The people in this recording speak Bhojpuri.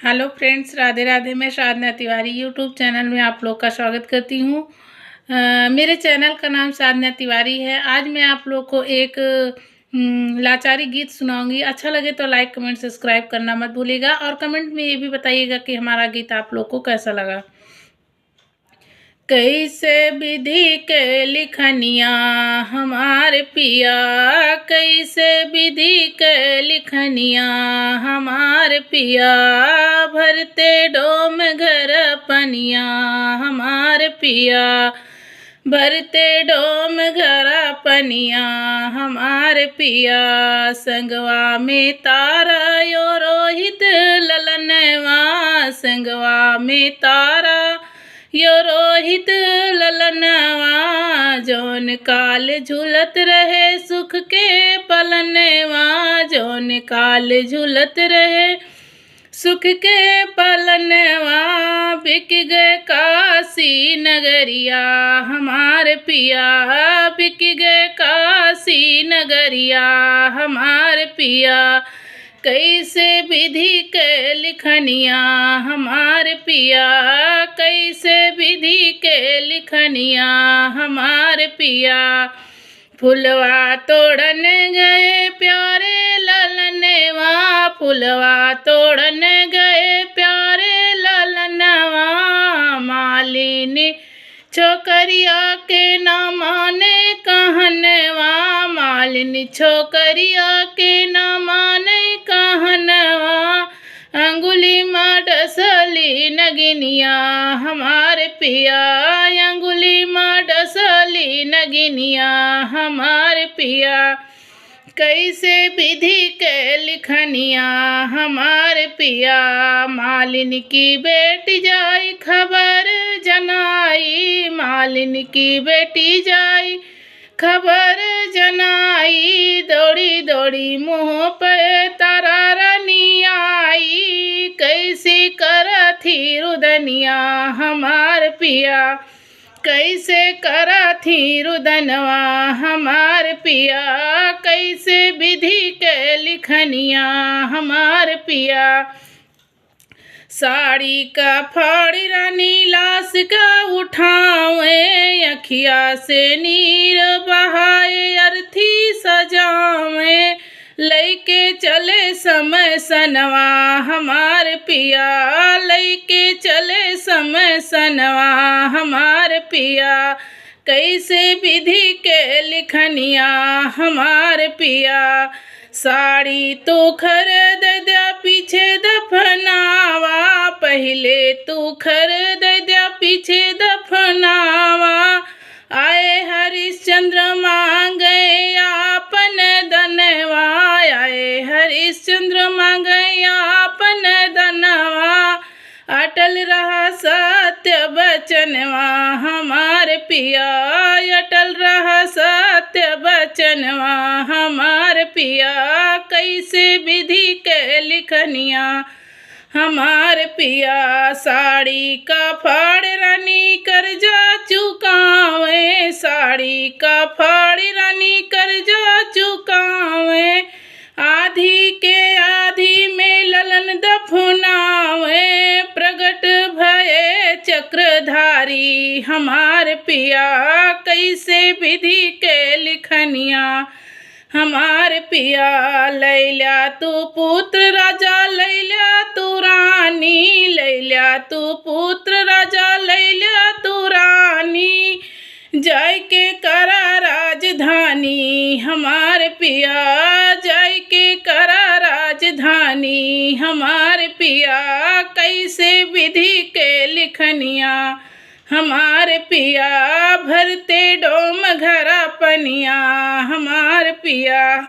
Hello friends, Radhe Radhe. मैं साधना तिवारी यूट्यूब चैनल में आप लोग का स्वागत करती हूँ। मेरे चैनल का नाम साधना तिवारी है। आज मैं आप लोग को एक लाचारी गीत सुनाऊंगी। अच्छा लगे तो लाइक कमेंट सब्सक्राइब करना मत भूलिएगा और कमेंट में ये भी बताइएगा कि हमारा गीत आप लोग को कैसा लगा। कैसे विधि के लिखनिया हमारे पिया, कैसे विधि के लिखनिया हमारे पिया, भरते डोम घर पनिया हमारे पिया, भरते डोम घर पनिया हमारे पिया, संगवा में तारा यो रोहित ललनवा, संगवा में तारा यो रोहित ललनवा, जौन काल झूलत रहे सुख के पलनवा, जौन काल झूलत रहे सुख के पलनवा, बिक गए काशी नगरिया हमारे पिया, बिक गए काशी नगरिया हमारे पिया, कैसे विधि के लिखनिया हमारे पिया, कैसे विधि के लिखनिया हमारे पिया, फुलवा तोड़न गए प्यारे ललनवा, फुलवा तोड़न गए प्यारे ललनवा, मालिनी छोकरिया के ना माने कहनवा, मालिनी छोकरिया के ना माने कहनवा, अंगुली में डसली नगिनिया हमारे पिया, अंगुली में डसली नगिनिया हमारे पिया, कैसे विधि के लिखनिया हमारे पिया, मालिन की बेटी जाई खबर जनाई, मालिन की बेटी जाई खबर जनाई, दौड़ी दौड़ी मुँह पे तारा रानी आई, कैसी करथी रुदनिया हमार पिया, कैसे करथी रुदनवा हमार पिया, कैसे विधि के लिखनिया हमार पिया, साड़ी का फाड़ी रानी लाश का उठावे, अखिया से नीर बहाए अर्थी सजावे, लैके चले समय सनवा हमार पिया, लैके चले समय सनवा हमार पिया, कैसे विधि के लिखनिया हमार पिया, साड़ी तो खरीद दिया पीछे दफनावा, पहले तू खरीद दिया पीछे दफनावा, आए हरिश्चंद्र मांगे आपन दनवा, आए हरिश्चंद्र मांगे आपन दनवा, अटल रहा सत्य बचनवा हमारे पिया, अटल रहा सत्य बचनवा हमारे पिया, कैसे विधि के लिखनिया हमारे पिया, साड़ी का फाड़ रानी कर्जा चुकावे, साड़ी का फाड़ रानी कर्जा चुकावे, आधी के आधी में ललन दफनावे, प्रगट भये चक्रधारी हमारे पिया, कैसे विधि के लिखनिया हमारे पिया, लैला तू पुत्र राजा लैला तू रानी, लैला तू पुत्र राजा लैला तू रानी, जय के करा राजधानी हमारे पिया, जय के करा राजधानी हमारे पिया, कैसे विधि के लिखनिया हमारे पिया, भरते डोम घर पनिया हमारे पिया।